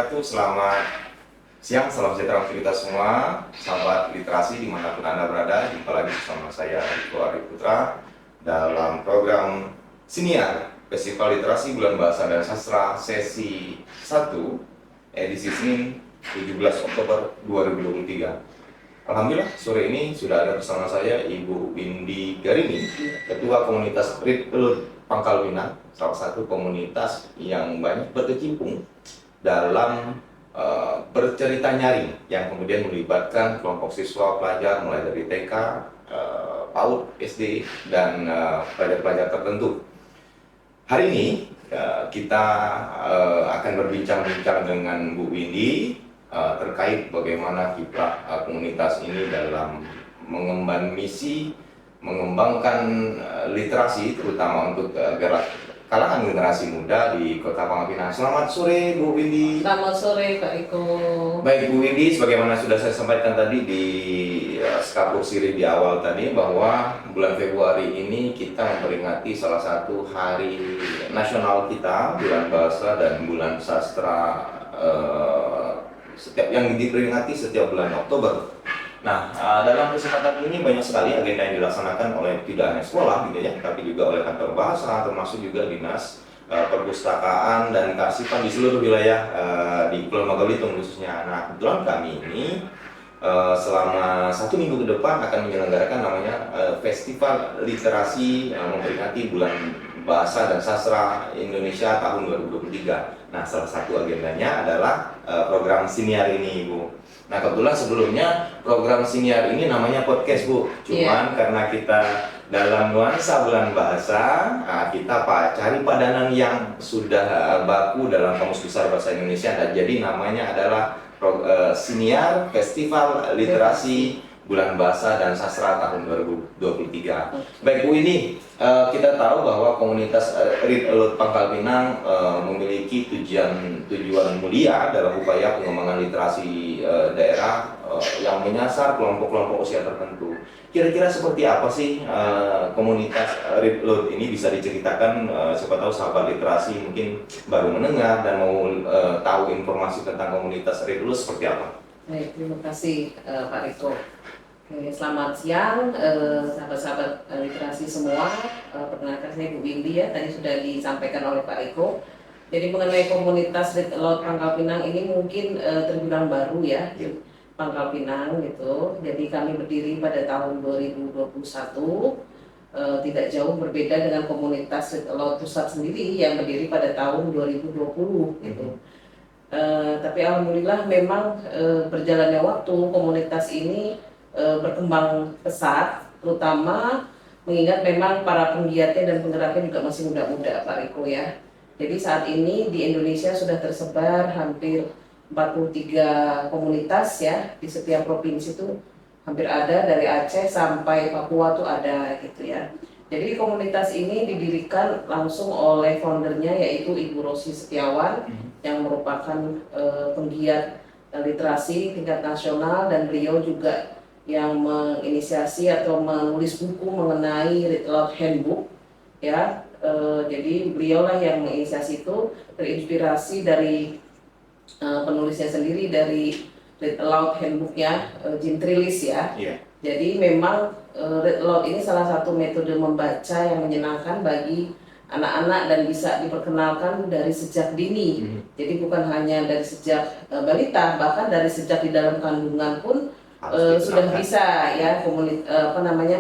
wabarakatuh. Selamat siang, salam sejahtera untuk kita semua, sahabat literasi dimanapun Anda berada. Jumpa lagi bersama saya Riko Arif Putra dalam program Siniar Festival Literasi Bulan Bahasa dan Sastra sesi 1 edisi Senin 17 Oktober 2023. Alhamdulillah sore ini sudah ada bersama saya Ibu Windy Garini, Ketua Komunitas Read Aloud Pangkal Pinang, salah satu komunitas yang banyak berkecimpung dalam bercerita nyaring yang kemudian melibatkan kelompok siswa pelajar mulai dari TK, PAUD, SD, dan pelajar-pelajar tertentu. Hari ini kita akan berbincang-bincang dengan Bu Windy terkait bagaimana kiprah komunitas ini dalam mengemban misi mengembangkan literasi terutama untuk kalangan generasi muda di Kota Pangkal Pinang. Selamat sore Bu Windy. Selamat sore Pak Iko. Baik Bu Windy, sebagaimana sudah saya sampaikan tadi di skapur siri di awal tadi bahwa bulan Februari ini kita memperingati salah satu hari nasional kita, bulan bahasa dan bulan sastra yang diperingati setiap bulan Oktober. Nah, dalam kesempatan ini banyak sekali agenda yang dilaksanakan oleh tidak hanya sekolah gitu ya, tapi juga oleh kantor bahasa, termasuk juga dinas perpustakaan dan kearsipan di seluruh wilayah di Pulau Magalitung khususnya. Nah, kebetulan kami ini selama 1 minggu ke depan akan menyelenggarakan namanya Festival Literasi memperingati Bulan Bahasa dan Sastra Indonesia tahun 2023. Nah, salah satu agendanya adalah program Siniar ini, Bu. Nah, kebetulan sebelumnya program Siniar ini namanya podcast, Bu. Cuman karena kita dalam nuansa bulan bahasa, kita cari padanan yang sudah baku dalam Kamus Besar Bahasa Indonesia. Dan jadi namanya adalah Siniar Festival Literasi Bulan Bahasa dan Sastra tahun 2023. Baik Bu, ini kita tahu bahwa komunitas Read Aloud Pangkal Pinang memiliki tujuan mulia dalam upaya pengembangan literasi daerah yang menyasar kelompok-kelompok usia tertentu. Kira-kira seperti apa sih komunitas Read Aloud ini, bisa diceritakan? Siapa tahu sahabat literasi mungkin baru mendengar dan mau tahu informasi tentang komunitas Read Aloud seperti apa. Baik, terima kasih Pak Riko. Oke, selamat siang sahabat-sahabat literasi semua. Perkenalkan saya Bu Windy ya, tadi sudah disampaikan oleh Pak Riko. Jadi mengenai komunitas Read Aloud Pangkal Pinang ini mungkin terbilang baru ya di Pangkal Pinang gitu. Jadi kami berdiri pada tahun 2021, tidak jauh berbeda dengan komunitas Read Aloud Pusat sendiri yang berdiri pada tahun 2020 gitu. Tapi alhamdulillah memang berjalannya waktu komunitas ini berkembang pesat, terutama mengingat memang para penggiatnya dan penggeraknya juga masih muda-muda Pak Riko ya. Jadi saat ini di Indonesia sudah tersebar hampir 43 komunitas ya, di setiap provinsi itu hampir ada, dari Aceh sampai Papua tuh ada gitu ya. Jadi komunitas ini didirikan langsung oleh foundernya yaitu Ibu Rosi Setiawan yang merupakan penggiat literasi tingkat nasional, dan beliau juga yang menginisiasi atau menulis buku mengenai Read Aloud Handbook ya. Jadi beliaulah yang menginisiasi itu, terinspirasi dari penulisnya sendiri dari Read Aloud Handbooknya, Jim Trilis ya. Jadi memang Read Aloud ini salah satu metode membaca yang menyenangkan bagi anak-anak dan bisa diperkenalkan dari sejak dini. Jadi bukan hanya dari sejak balita, bahkan dari sejak di dalam kandungan pun sudah bisa ya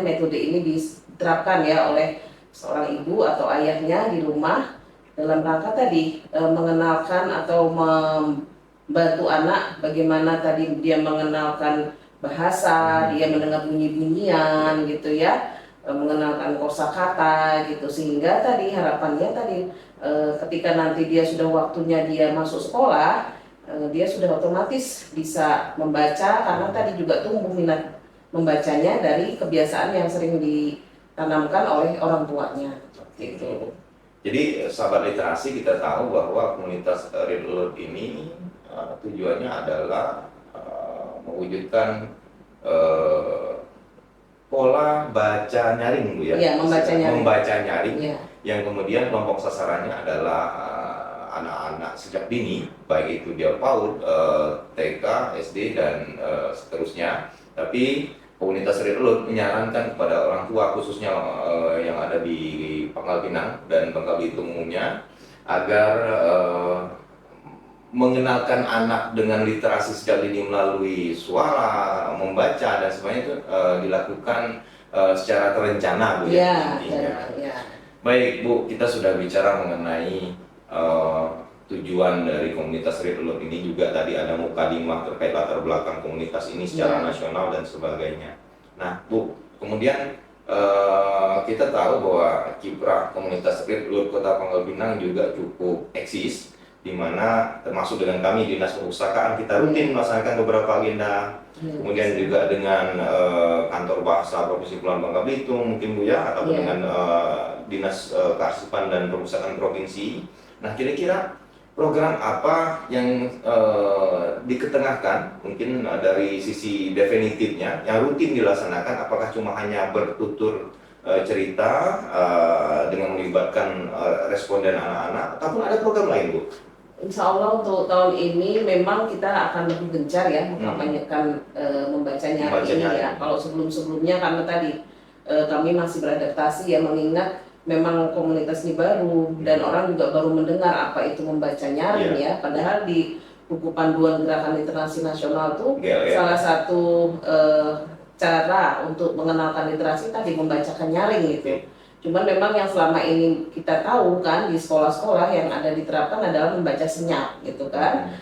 metode ini diterapkan ya oleh seorang ibu atau ayahnya di rumah dalam rangka tadi mengenalkan atau membantu anak bagaimana tadi dia mengenalkan bahasa, dia mendengar bunyi-bunyian gitu ya, mengenalkan kosakata gitu, sehingga tadi harapannya tadi ketika nanti dia sudah waktunya dia masuk sekolah, dia sudah otomatis bisa membaca karena tadi juga tumbuh minat membacanya dari kebiasaan yang sering ditanamkan oleh orang tuanya gitu. Jadi sahabat literasi, kita tahu bahwa komunitas Read Aloud ini tujuannya adalah mewujudkan pola baca nyaring, Bu ya. Iya, membaca nyaring. Membaca nyaring yang kemudian kelompok sasarannya adalah anak-anak sejak dini, baik itu dia PAUD, TK, SD dan seterusnya. Tapi komunitas Red Alert menyarankan kepada orang tua khususnya yang ada di Pangkal Pinang dan Bangka Belitung umumnya agar mengenalkan anak dengan literasi sejak dini melalui suara, membaca dan sebagainya itu dilakukan secara terencana, Bu, Ya, intinya. ya. Baik, Bu, kita sudah bicara mengenai tujuan dari komunitas Red Alert ini, juga tadi ada mukadimah terkait latar belakang komunitas ini secara nasional dan sebagainya. Nah, Bu, kemudian kita tahu bahwa kiprah komunitas Red Alert Kota Pangkal Pinang juga cukup eksis, di mana termasuk dengan kami Dinas Perpustakaan kita rutin melaksanakan beberapa agenda. Kemudian juga dengan kantor bahasa Provinsi Kepulauan Bangka Belitung mungkin, Bu, ya, atau dengan Dinas Kearsipan dan Perpustakaan Provinsi. Nah, kira-kira program apa yang diketengahkan mungkin dari sisi definitifnya yang rutin dilaksanakan? Apakah cuma hanya bertutur cerita dengan melibatkan responden anak-anak, ataupun ada program lain, Bu? Insya Allah untuk tahun ini memang kita akan lebih gencar ya mengkampanyekan membacanya ini ya. Kalau sebelum-sebelumnya karena tadi kami masih beradaptasi ya, mengingat memang komunitas ini baru dan orang juga baru mendengar apa itu membaca nyaring ya. Padahal di buku panduan Gerakan Literasi Nasional tuh salah satu cara untuk mengenalkan literasi tadi membacakan nyaring gitu. Cuman memang yang selama ini kita tahu kan di sekolah-sekolah yang ada diterapkan adalah membaca senyap gitu kan.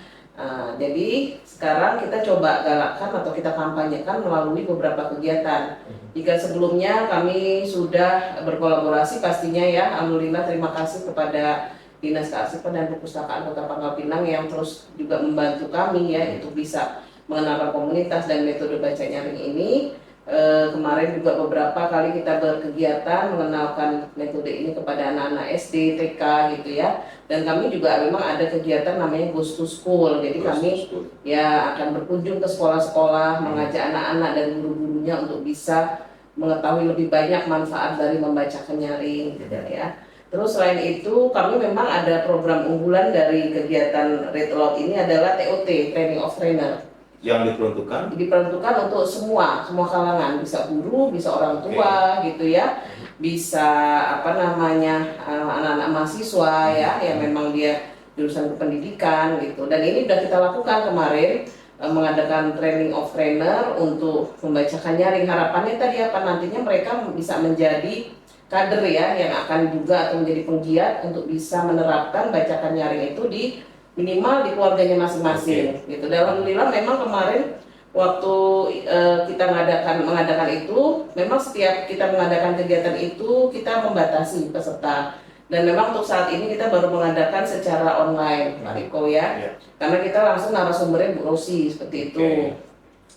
Jadi sekarang kita coba galakkan atau kita kampanyekan melalui beberapa kegiatan. Jika sebelumnya kami sudah berkolaborasi pastinya ya, alhamdulillah terima kasih kepada Dinas Kearsipan dan Perpustakaan Kota Pangkal Pinang yang terus juga membantu kami ya untuk bisa mengenalkan komunitas dan metode baca nyaring ini. Kemarin juga beberapa kali kita berkegiatan mengenalkan metode ini kepada anak-anak SD, TK gitu ya. Dan kami juga memang ada kegiatan namanya Goes to School. Jadi kami ya akan berkunjung ke sekolah-sekolah, mengajak anak-anak dan guru-gurunya untuk bisa mengetahui lebih banyak manfaat dari membacakan nyaring gitu ya. Terus selain itu kami memang ada program unggulan dari kegiatan Red Alert ini adalah TOT, Training of Trainer. Yang diperuntukkan untuk semua kalangan, bisa guru, bisa orang tua gitu ya, bisa anak-anak mahasiswa ya yang memang dia jurusan kependidikan gitu. Dan ini sudah kita lakukan kemarin, mengadakan training of trainer untuk membacakan nyaring. Harapannya tadi apa, nantinya mereka bisa menjadi kader ya yang akan juga atau menjadi penggiat untuk bisa menerapkan bacakan nyaring itu di minimal di keluarganya masing-masing gitu. Dan alhamdulillah memang kemarin waktu kita mengadakan itu, memang setiap kita mengadakan kegiatan itu kita membatasi peserta. Dan memang untuk saat ini kita baru mengadakan secara online, Pak Riko ya. Karena kita langsung narasumbernya Bu Rosi seperti itu.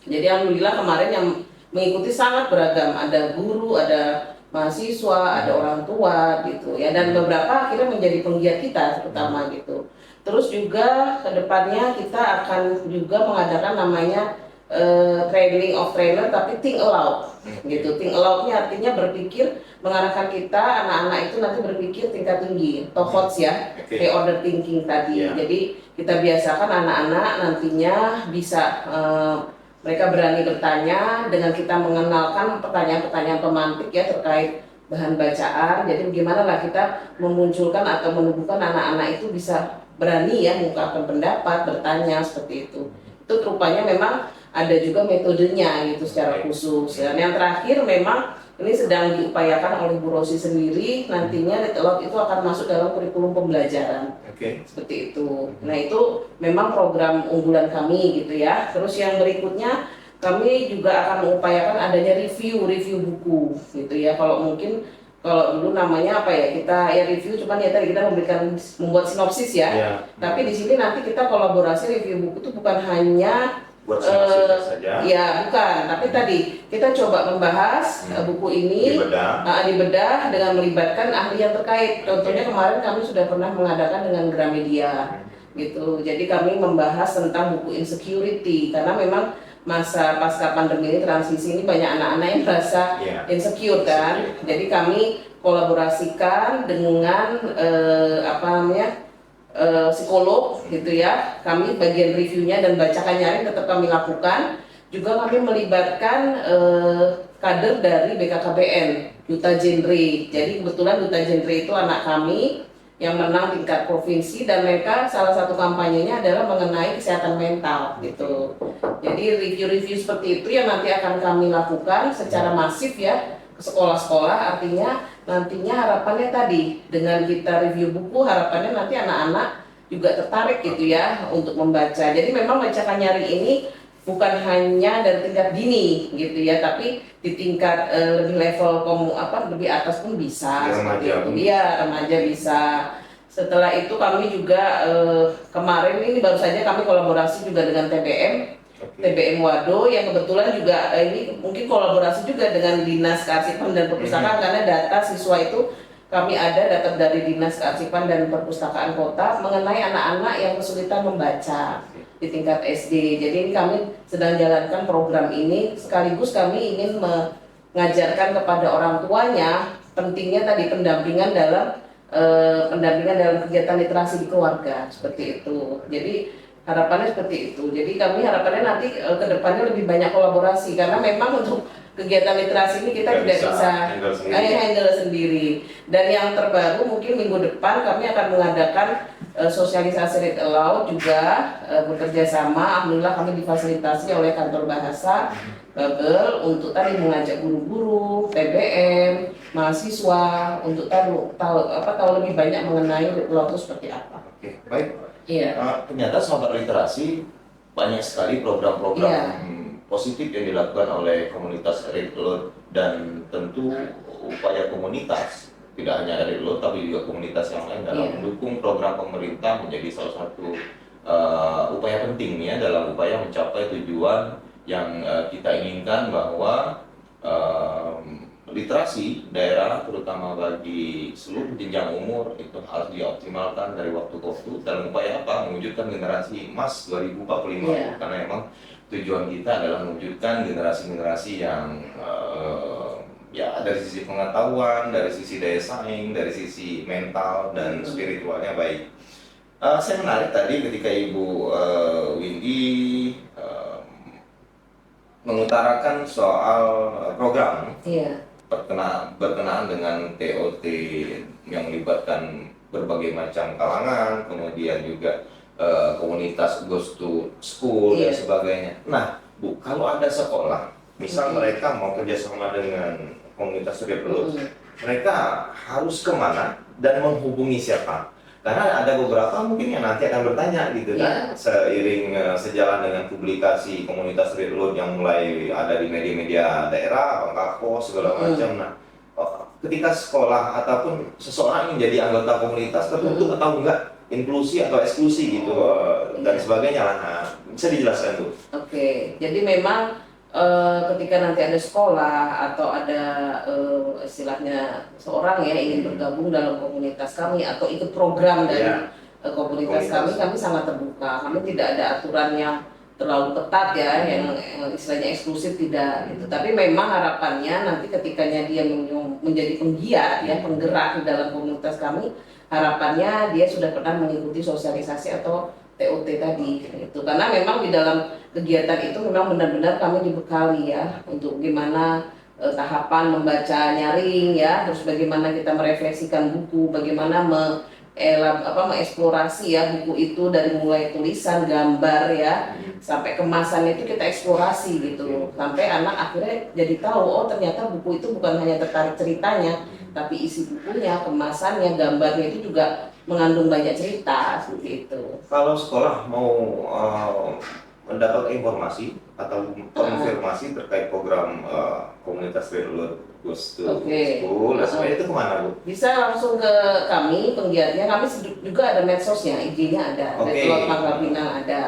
Jadi alhamdulillah kemarin yang mengikuti sangat beragam, ada guru, ada mahasiswa, ada orang tua gitu ya. Dan beberapa akhirnya menjadi penggiat kita terutama gitu. Terus juga kedepannya kita akan juga mengadakan namanya training of trainer tapi think aloud gitu. Think aloud-nya artinya berpikir, mengarahkan kita anak-anak itu nanti berpikir tingkat tinggi, TOEFL ya, pre-order thinking tadi. Jadi kita biasakan anak-anak nantinya bisa mereka berani bertanya dengan kita mengenalkan pertanyaan-pertanyaan pemantik ya terkait bahan bacaan. Jadi bagaimana lah kita memunculkan atau menumbuhkan anak-anak itu bisa berani ya mengungkapkan pendapat, bertanya seperti itu. Itu rupanya memang ada juga metodenya gitu secara khusus. Dan yang terakhir memang ini sedang diupayakan oleh Bu Rosi sendiri, nantinya Red Alert itu akan masuk dalam kurikulum pembelajaran. Seperti itu. Nah, itu memang program unggulan kami gitu ya. Terus yang berikutnya kami juga akan mengupayakan adanya review buku gitu ya. Kalau dulu namanya apa ya, kita ya review, cuman ya tadi kita membuat sinopsis ya. Tapi di sini nanti kita kolaborasi review buku itu bukan hanya buat sinopsis saja. Ya bukan, tapi tadi kita coba membahas buku ini dibedah dengan melibatkan ahli yang terkait. Contohnya kemarin kami sudah pernah mengadakan dengan Gramedia gitu. Jadi kami membahas tentang buku insecurity karena memang masa pasca pandemi ini, transisi ini banyak anak-anak yang merasa insecure kan. Jadi kami kolaborasikan dengan psikolog gitu ya. Kami bagian reviewnya dan bacakan nyaring tetap kami lakukan. Juga kami melibatkan kader dari BKKBN, Duta Genre. Jadi kebetulan Duta Genre itu anak kami yang menang tingkat provinsi dan mereka salah satu kampanyenya adalah mengenai kesehatan mental gitu. Jadi review-review seperti itu yang nanti akan kami lakukan secara masif ya ke sekolah-sekolah. Artinya nantinya harapannya tadi dengan kita review buku, harapannya nanti anak-anak juga tertarik gitu ya untuk membaca. Jadi memang bacakan nyaring ini bukan hanya dari tingkat dini gitu ya, tapi di tingkat lebih level lebih atas pun bisa. Seperti itu. Iya, remaja bisa. Setelah itu kami juga kemarin ini baru saja kami kolaborasi juga dengan TBM Wado yang kebetulan juga ini mungkin kolaborasi juga dengan Dinas Kearsipan dan Perpustakaan karena data siswa itu kami ada data dari Dinas Kearsipan dan Perpustakaan Kota mengenai anak-anak yang kesulitan membaca di tingkat SD. Jadi ini kami sedang jalankan program ini sekaligus kami ingin mengajarkan kepada orang tuanya pentingnya tadi pendampingan dalam kegiatan literasi di keluarga seperti itu. Jadi harapannya seperti itu. Jadi kami harapannya nanti ke depannya lebih banyak kolaborasi karena memang untuk kegiatan literasi ini kita tidak bisa handle sendiri. Dan yang terbaru mungkin minggu depan kami akan mengadakan sosialisasi read aloud juga bekerja sama. Alhamdulillah kami difasilitasi oleh kantor bahasa Babel untuk tadi mengajak guru-guru, TBM, mahasiswa untuk tahu lebih banyak mengenai read aloud itu seperti apa. Oke, baik. Iya. Ternyata sahabat literasi banyak sekali program-program positif yang dilakukan oleh komunitas Read Aloud dan tentu upaya komunitas tidak hanya Read Aloud tapi juga komunitas yang lain dalam mendukung program pemerintah menjadi salah satu upaya penting ya dalam upaya mencapai tujuan yang kita inginkan bahwa literasi daerah terutama bagi seluruh jenjang umur itu harus dioptimalkan dari waktu ke waktu dalam upaya apa? Mewujudkan generasi emas 2045 karena emang tujuan kita adalah mewujudkan generasi-generasi yang ya dari sisi pengetahuan, dari sisi daya saing, dari sisi mental dan spiritualnya baik. Saya menarik tadi ketika Ibu Windy mengutarakan soal program berkenaan dengan TOT yang melibatkan berbagai macam kalangan, kemudian juga komunitas goes to school dan sebagainya. Nah, Bu, kalau ada sekolah, misal mereka mau kerjasama dengan komunitas Read Aloud, mereka harus kemana dan menghubungi siapa? Karena ada beberapa mungkin yang nanti akan bertanya gitu kan, seiring sejalan dengan publikasi komunitas Read Aloud yang mulai ada di media-media daerah, Bangkako, segala macam. Nah, ketika sekolah ataupun seseorang ingin jadi anggota komunitas tertutup atau enggak, inklusi atau eksklusi gitu dan sebagainya lah. Nah, bisa dijelaskan tuh. Oke, jadi memang ketika nanti ada sekolah atau ada istilahnya seorang ya ingin bergabung dalam komunitas kami atau ikut program dari komunitas kami sangat terbuka. Kami tidak ada aturan yang terlalu ketat ya, yang istilahnya eksklusif tidak gitu. Tapi memang harapannya nanti ketikanya dia menjadi penggiat ya, penggerak di dalam komunitas kami, harapannya dia sudah pernah mengikuti sosialisasi atau TOT tadi itu, karena memang di dalam kegiatan itu memang benar-benar kami dibekali ya untuk gimana tahapan membaca nyaring ya, terus bagaimana kita merefleksikan buku, bagaimana mengeksplorasi ya buku itu dari mulai tulisan, gambar ya sampai kemasannya itu kita eksplorasi gitu, sampai anak akhirnya jadi tahu oh ternyata buku itu bukan hanya tertarik ceritanya tapi isi bukunya, kemasannya, gambarnya itu juga mengandung banyak cerita seperti itu. Kalau sekolah mau mendapat informasi atau konfirmasi terkait program komunitas Read Aloud goes to school, sebenarnya itu kemana Bu? Bisa langsung ke kami penggiatnya, kami juga ada medsosnya, IG-nya ada, Read Aloud Pangkal Pinang ada.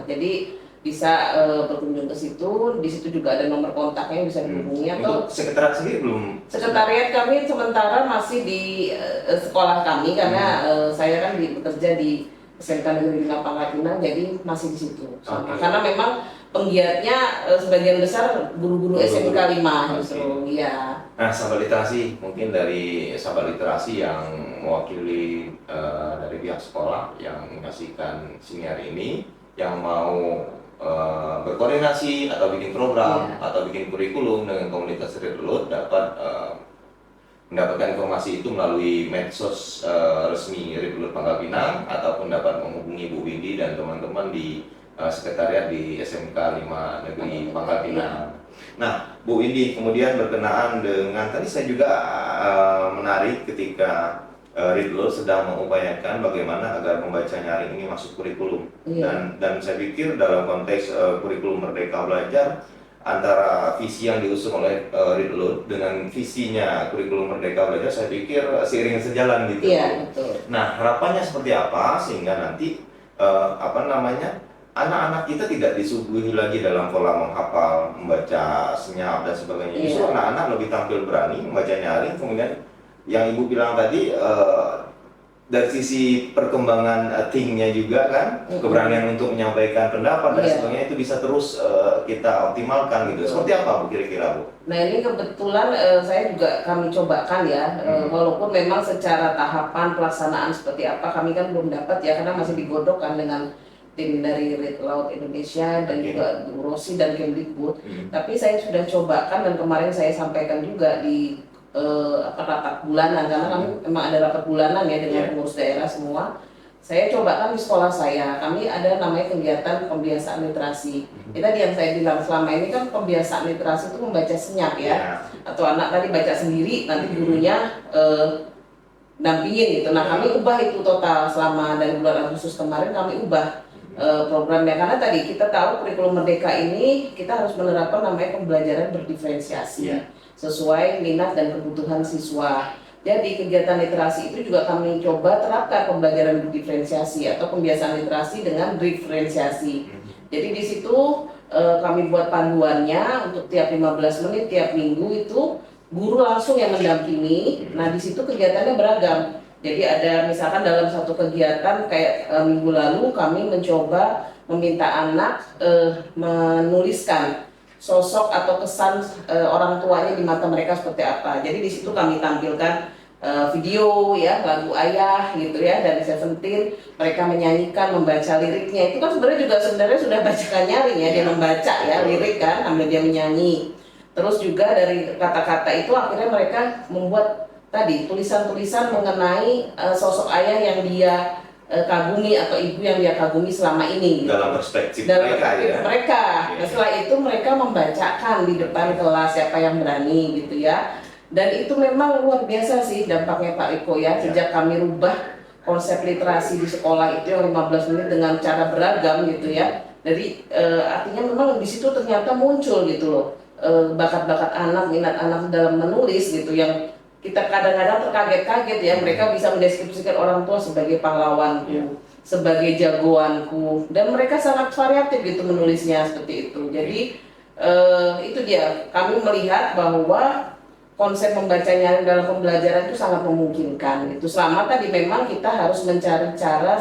Jadi bisa berkunjung ke situ, di situ juga ada nomor kontaknya yang bisa dihubungi. Atau sekretariat sendiri belum? Sekretariat kami sementara masih di sekolah kami karena saya kan bekerja di SMK Negeri 5 Pangkal Pinang, jadi masih di situ. Karena memang penggiatnya sebagian besar guru-guru SMK 5 Oke. justru, ya. Nah, sahabat literasi, mungkin dari sahabat literasi yang mewakili dari pihak sekolah yang menyaksikan siniar ini, yang mau berkoordinasi atau bikin program atau bikin kurikulum dengan komunitas Read Aloud dapat mendapatkan informasi itu melalui medsos resmi Read Aloud Pangkal Pinang ataupun dapat menghubungi Bu Windy dan teman-teman di sekretariat di SMK 5 Negeri Pangkal Pinang. Nah, Bu Windy, kemudian berkenaan dengan tadi saya juga menarik ketika Read Aloud sedang mengupayakan bagaimana agar membaca nyaring ini masuk kurikulum. Dan saya pikir dalam konteks kurikulum Merdeka Belajar, antara visi yang diusung oleh Read Aloud dengan visinya kurikulum Merdeka Belajar, saya pikir seiring sejalan gitu. Iya, betul. Nah, harapannya seperti apa sehingga nanti anak-anak kita tidak disuguhi lagi dalam pola menghafal, membaca senyap dan sebagainya. Justru anak-anak lebih tampil berani membaca nyaring. Kemudian yang Ibu bilang tadi dari sisi perkembangan thinknya juga kan, keberanian untuk menyampaikan pendapat dan sebagainya itu bisa terus kita optimalkan gitu. Seperti apa Bu kira-kira Bu? Nah ini kebetulan kami cobakan ya, walaupun memang secara tahapan pelaksanaan seperti apa kami kan belum dapat ya, karena masih digodok kan dengan tim dari Read Aloud Indonesia dan juga Bu Rosi dan Kemdikbud. Tapi saya sudah cobakan dan kemarin saya sampaikan juga di rapat bulanan, karena kami memang ada rapat bulanan ya dengan pengurus daerah semua. Saya cobakan di sekolah saya, kami ada namanya kegiatan pembiasaan literasi. Itu tadi yang saya bilang, selama ini kan pembiasaan literasi itu membaca senyap ya, atau anak tadi baca sendiri, nanti gurunya dampingin gitu. Nah kami ubah itu total selama dari bulan Agustus kemarin, kami ubah programnya, karena tadi kita tahu kurikulum Merdeka ini kita harus menerapkan namanya pembelajaran berdiferensiasi sesuai minat dan kebutuhan siswa. Jadi kegiatan literasi itu juga kami coba terapkan pembelajaran berdiferensiasi atau pembiasaan literasi dengan diferensiasi. Jadi di situ kami buat panduannya untuk tiap 15 menit tiap minggu itu guru langsung yang mendampingi. Nah di situ kegiatannya beragam. Jadi ada misalkan dalam satu kegiatan kayak minggu lalu kami mencoba meminta anak menuliskan sosok atau kesan orang tuanya di mata mereka seperti apa. Jadi di situ kami tampilkan video ya, lagu Ayah gitu ya dari Seventeen, mereka menyanyikan, membaca liriknya. Itu kan sebenarnya sudah bacakan nyaring ya, dia membaca ya lirik kan sambil dia menyanyi. Terus juga dari kata-kata itu akhirnya mereka membuat tadi tulisan-tulisan mengenai sosok ayah yang dia kagumi atau ibu yang dia kagumi selama ini dalam perspektif mereka. Ya. Setelah itu mereka membacakan di depan kelas siapa yang berani gitu ya. Dan itu memang luar biasa sih dampaknya Pak Riko ya. Sejak kami rubah konsep literasi di sekolah itu yang 15 menit dengan cara beragam gitu ya. Jadi artinya memang di situ ternyata muncul gitu loh bakat-bakat anak, minat anak dalam menulis gitu, yang kita kadang-kadang terkaget-kaget ya, mereka bisa mendeskripsikan orang tua sebagai pahlawanku, sebagai jagoanku, dan mereka sangat variatif gitu menulisnya seperti itu. Jadi itu dia, kami melihat bahwa konsep membaca nyaring dalam pembelajaran itu sangat memungkinkan. Itu selama tadi memang kita harus mencari cara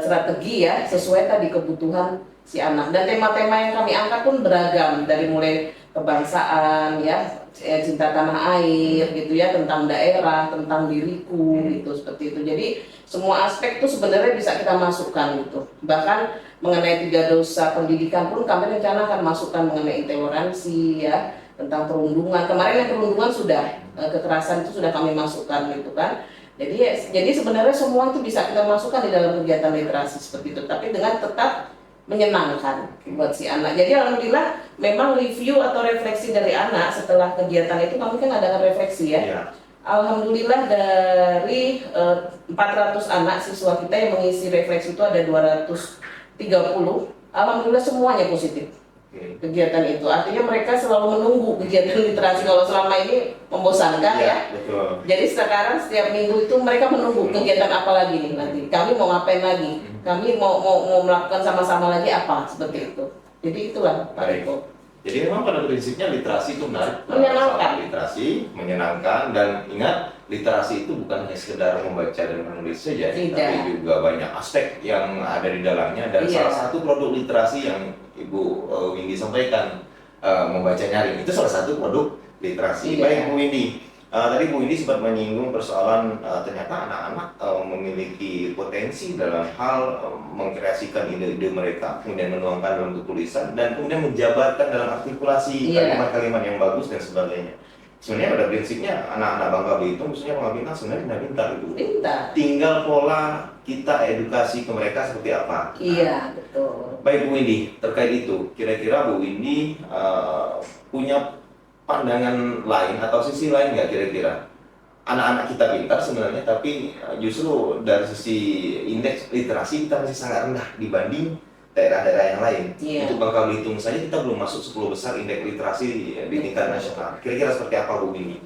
strategi ya sesuai tadi kebutuhan si anak. Dan tema-tema yang kami angkat pun beragam, dari mulai kebangsaan ya, cinta tanah air gitu ya, tentang daerah, tentang diriku gitu, seperti itu. Jadi semua aspek itu sebenarnya bisa kita masukkan gitu. Bahkan mengenai 3 dosa pendidikan pun kami rencanakan masukkan mengenai intoleransi ya, tentang perundungan. Kemarin yang perundungan sudah, kekerasan itu sudah kami masukkan gitu kan. Jadi sebenarnya semua itu bisa kita masukkan di dalam kegiatan literasi seperti itu, tapi dengan tetap menyenangkan buat si anak. Jadi alhamdulillah memang review atau refleksi dari anak setelah kegiatan itu kami kan adakan refleksi ya. Alhamdulillah dari 400 anak siswa kita yang mengisi refleksi itu ada 230. Alhamdulillah semuanya positif. Kegiatan itu artinya mereka selalu menunggu kegiatan literasi. Kalau selama ini membosankan ya. Betul. Jadi sekarang setiap minggu itu mereka menunggu kegiatan apa lagi nih nanti. Kami mau ngapain lagi? Kami mau melakukan sama-sama lagi apa, seperti itu. Jadi itulah Pak Riko. Jadi memang pada prinsipnya literasi itu menarik. Menyenangkan. Masalah literasi menyenangkan, dan ingat literasi itu bukan hanya sekedar membaca dan menulis saja, Tidak. tapi juga banyak aspek yang ada di dalamnya. Dan Iya. salah satu produk literasi yang Ibu Windy sampaikan, membaca nyaring, itu salah satu produk literasi. Iya. Baik Bu Windy, tadi Bu Windy sempat menyinggung persoalan ternyata anak-anak memiliki potensi dalam hal mengkreasikan ide-ide mereka, kemudian menuangkan dalam bentuk tulisan, dan kemudian menjabarkan dalam artikulasi Iya. kalimat-kalimat yang bagus dan sebagainya. Sebenarnya pada prinsipnya anak-anak Bangka Belitung, khususnya Bangka Bintang, sebenarnya pintar itu. Pintar. Tinggal pola kita edukasi ke mereka seperti apa. Iya, betul. Baik Bu Windy, terkait itu, kira-kira Bu Windy punya pandangan lain atau sisi lain nggak kira-kira? Anak-anak kita pintar sebenarnya, tapi justru dari sisi indeks literasi kita masih sangat rendah dibanding daerah-daerah yang lain. Iya. Untuk Bangka Belitung saja kita belum masuk 10 besar indeks literasi di tingkat nasional. Kira-kira seperti apa Bu Windy?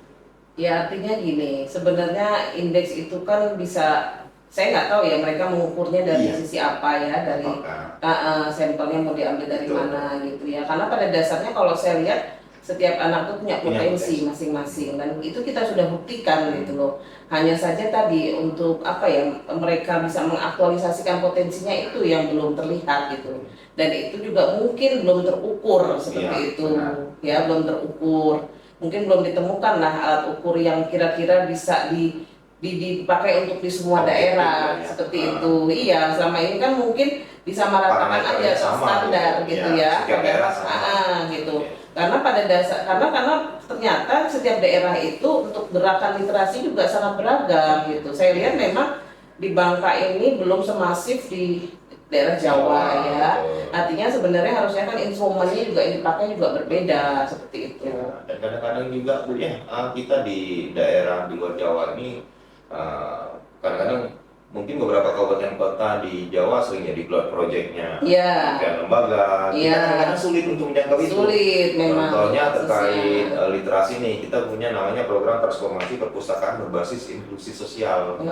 Ya artinya gini, sebenarnya indeks itu kan bisa, saya nggak tahu ya mereka mengukurnya dari Iya. sisi apa ya, dari Apakah sampelnya mau diambil dari Betul. mana gitu ya. Karena pada dasarnya kalau saya lihat setiap anak tuh punya Punya potensi masing-masing, dan itu kita sudah buktikan gitu loh. Hanya saja tadi untuk apa ya, mereka bisa mengaktualisasikan potensinya itu yang belum terlihat gitu. Dan itu juga mungkin belum terukur seperti Iya, itu benar. ya, belum terukur. Mungkin belum ditemukan lah alat ukur yang kira-kira bisa dipakai untuk di semua Objektif daerah ya. seperti itu. Iya, selama ini kan mungkin disamaratakan Parameternya aja sama standar gitu. gitu Ya, ya. setiap daerah sama. Gitu. Oke. Karena pada dasar karena ternyata setiap daerah itu untuk gerakan literasi juga sangat beragam gitu. Saya lihat memang di Bangka ini belum semasif di daerah Jawa ya. Betul. Artinya sebenarnya harusnya kan instrumennya juga yang dipakai juga berbeda seperti itu. Ya, dan kadang-kadang juga Bu ya, kita di daerah di luar Jawa ini kadang-kadang mungkin beberapa kabupaten kota di Jawa sering jadi pilot projectnya Iya. kementerian lembaga. Kita Iya. kadang-kadang sulit untuk menjangkau itu. Sulit memang. Contohnya terkait khususnya. literasi nih, kita punya namanya program transformasi perpustakaan berbasis inklusi sosial.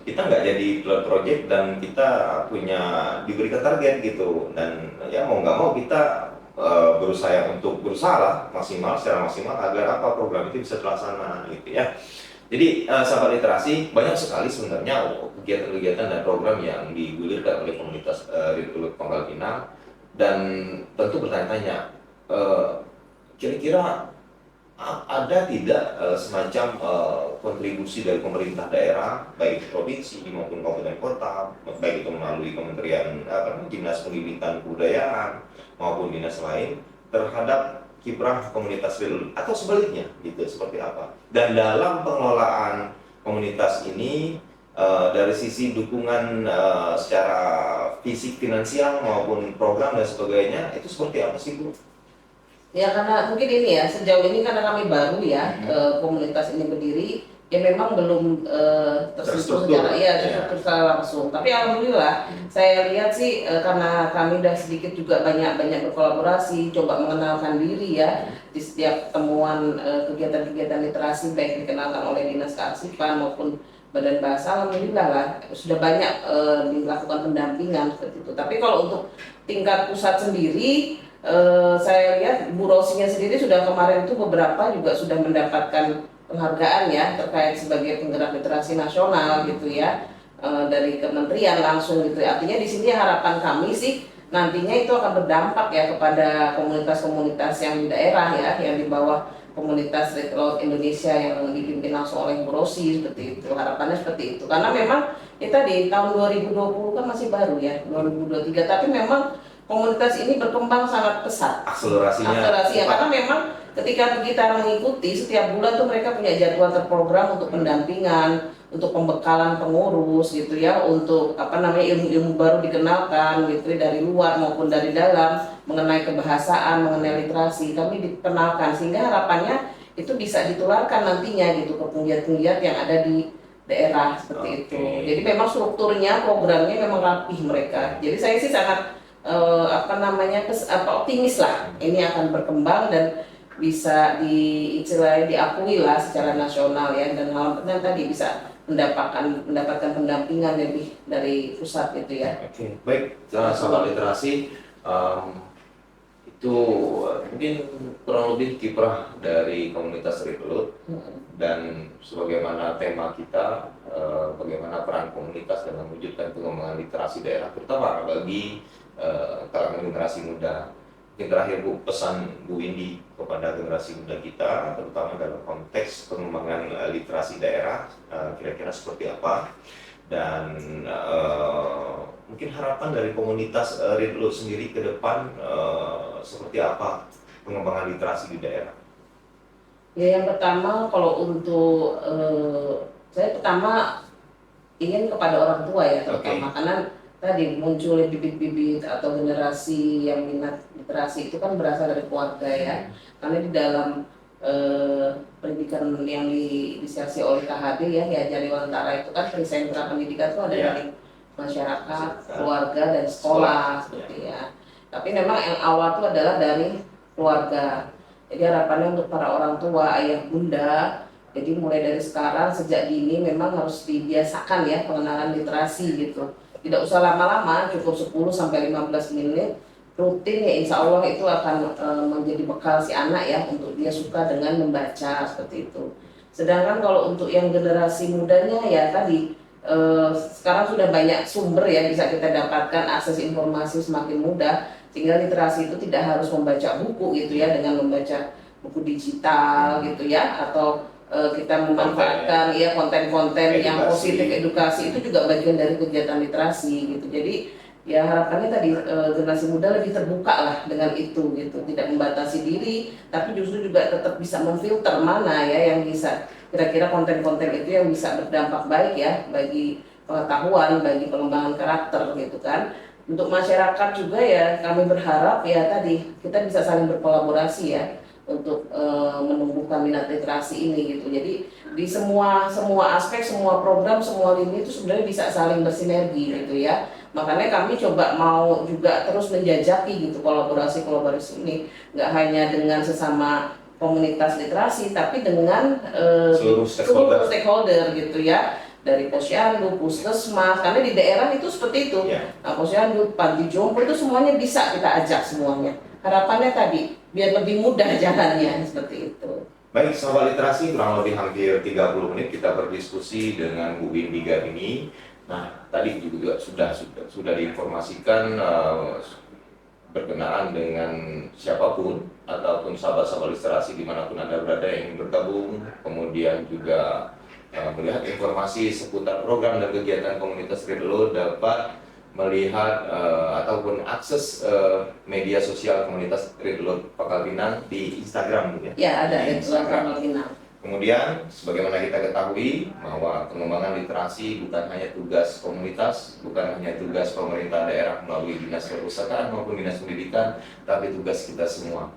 Kita nggak jadi pilot project dan kita punya diberikan target gitu, dan ya mau nggak mau kita berusaha lah secara maksimal agar apa program itu bisa terlaksana gitu ya. Jadi sahabat literasi, banyak sekali sebenarnya kegiatan-kegiatan dan program yang digulirkan oleh komunitas Rituluk Pangkal Pinang, dan tentu bertanya-tanya, kira-kira ada tidak semacam kontribusi dari pemerintah daerah, baik provinsi maupun kabupaten kota, baik itu melalui Kementerian Dinas Pendidikan Kebudayaan maupun dinas lain, terhadap kiprah komunitas Rituluk, atau sebaliknya gitu, seperti apa? Dan dalam pengelolaan komunitas ini dari sisi dukungan secara fisik, finansial maupun program dan sebagainya, itu seperti apa sih Bu? Ya karena mungkin ini ya, sejauh ini karena kami baru ya, komunitas ini berdiri, ya memang belum tersentuh secara terstruktur secara langsung. Tapi alhamdulillah saya lihat sih karena kami udah sedikit juga banyak berkolaborasi, coba mengenalkan diri ya di setiap temuan kegiatan-kegiatan literasi, baik dikenalkan oleh Dinas Kearsipan maupun Badan Bahasa. Alhamdulillah lah sudah banyak dilakukan pendampingan seperti itu. Tapi kalau untuk tingkat pusat sendiri, saya lihat Bu Rosinya sendiri sudah kemarin itu beberapa juga sudah mendapatkan penghargaan ya terkait sebagai penggerak literasi nasional gitu ya, dari kementerian langsung gitu. Artinya di sini harapan kami sih nantinya itu akan berdampak ya kepada komunitas-komunitas yang di daerah ya, yang di bawah komunitas Red Laut Indonesia yang dipimpin langsung oleh Bu Rosi seperti itu. Harapannya seperti itu. Karena memang kita di tahun 2020 kan masih baru ya, 2023, tapi memang komunitas ini berkembang sangat pesat. Akselerasinya karena memang ketika kita mengikuti setiap bulan tuh mereka punya jadwal terprogram untuk pendampingan, untuk pembekalan pengurus gitu ya, untuk ilmu-ilmu baru dikenalkan gitu dari luar maupun dari dalam mengenai kebahasaan, mengenai literasi, kami dikenalkan sehingga harapannya itu bisa ditularkan nantinya gitu ke penggiat-penggiat yang ada di daerah seperti itu. Jadi memang strukturnya, programnya memang rapih mereka. Jadi saya sih sangat optimis lah ini akan berkembang dan bisa diakui lah secara nasional ya, dan harapannya tadi bisa mendapatkan pendampingan lebih dari pusat gitu ya. Oke, baik, sahabat literasi, Itu mungkin kurang lebih kiprah dari komunitas Revolut, dan sebagaimana tema kita, bagaimana peran komunitas dalam mewujudkan pengembangan literasi daerah terutama bagi kalangan generasi muda. Mungkin terakhir Bu, pesan Bu Windy kepada generasi muda kita terutama dalam konteks pengembangan literasi daerah kira-kira seperti apa, dan mungkin harapan dari komunitas Revolut sendiri ke depan seperti apa pengembangan literasi di daerah? Ya, yang pertama kalau untuk saya pertama ingin kepada orang tua ya terutama, karena tadi muncul bibit-bibit atau generasi yang minat literasi itu kan berasal dari keluarga ya, karena di dalam pendidikan yang diinisiasi oleh KHD ya Ki Dewantara itu kan sentra pendidikan itu ada dari masyarakat, keluarga, dan sekolah seperti ya. Tapi memang yang awal itu adalah dari keluarga. Jadi harapannya untuk para orang tua, ayah bunda, jadi mulai dari sekarang sejak dini memang harus dibiasakan ya pengenalan literasi gitu. Tidak usah lama-lama, cukup 10 sampai 15 menit rutin ya, insya Allah itu akan menjadi bekal si anak ya untuk dia suka dengan membaca seperti itu. Sedangkan kalau untuk yang generasi mudanya ya tadi sekarang sudah banyak sumber ya bisa kita dapatkan, akses informasi semakin mudah sehingga literasi itu tidak harus membaca buku gitu ya, dengan membaca buku digital gitu ya, atau kita memanfaatkan ya konten-konten yang positif, edukasi itu juga bagian dari kegiatan literasi gitu. Jadi ya harapannya tadi generasi muda lebih terbuka lah dengan itu gitu, tidak membatasi diri tapi justru juga tetap bisa memfilter mana ya yang bisa kira-kira konten-konten itu yang bisa berdampak baik ya bagi pengetahuan, bagi pengembangan karakter gitu kan. Untuk masyarakat juga ya kami berharap ya tadi kita bisa saling berkolaborasi ya untuk menumbuhkan minat literasi ini gitu. Jadi di semua aspek, semua program, semua lini itu sebenarnya bisa saling bersinergi gitu ya. Makanya kami coba mau juga terus menjajaki gitu kolaborasi ini, nggak hanya dengan sesama komunitas literasi tapi dengan seluruh stakeholder gitu ya, dari Posyandu, Puskesmas, karena di daerah itu seperti itu. Nah, Posyandu, Panti Jompo itu semuanya bisa kita ajak semuanya. Harapannya tadi biar lebih mudah jalannya seperti itu. Baik, sahabat literasi, kurang lebih hampir 30 menit kita berdiskusi dengan Bu Windy Garini. Nah, tadi juga sudah diinformasikan berkenaan dengan siapapun ataupun sahabat-sahabat literasi dimanapun Anda berada yang ingin bergabung, kemudian juga melihat informasi seputar program dan kegiatan komunitas Revolut, dapat melihat ataupun akses media sosial komunitas Revolut Pangkal Pinang di Instagram ya? Ya, ada Revolut Pangkal Pinang. Kemudian, sebagaimana kita ketahui bahwa pengembangan literasi bukan hanya tugas komunitas, bukan hanya tugas pemerintah daerah melalui dinas perpustakaan maupun dinas pendidikan, tapi tugas kita semua.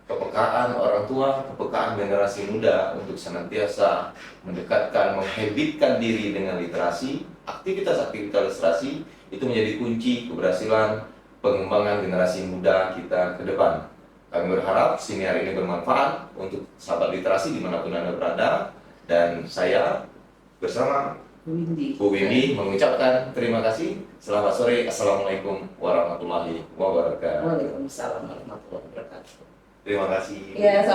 Kepekaan orang tua, kepekaan generasi muda untuk senantiasa mendekatkan, menghabitkan diri dengan literasi, aktivitas-aktivitas literasi itu menjadi kunci keberhasilan pengembangan generasi muda kita ke depan. Kami berharap siniar ini bermanfaat untuk sahabat literasi dimanapun Anda berada, dan saya bersama Bu Windy mengucapkan terima kasih. Selamat sore, Assalamualaikum warahmatullahi wabarakatuh. Waalaikumsalam warahmatullahi wabarakatuh. Terima kasih. Ya,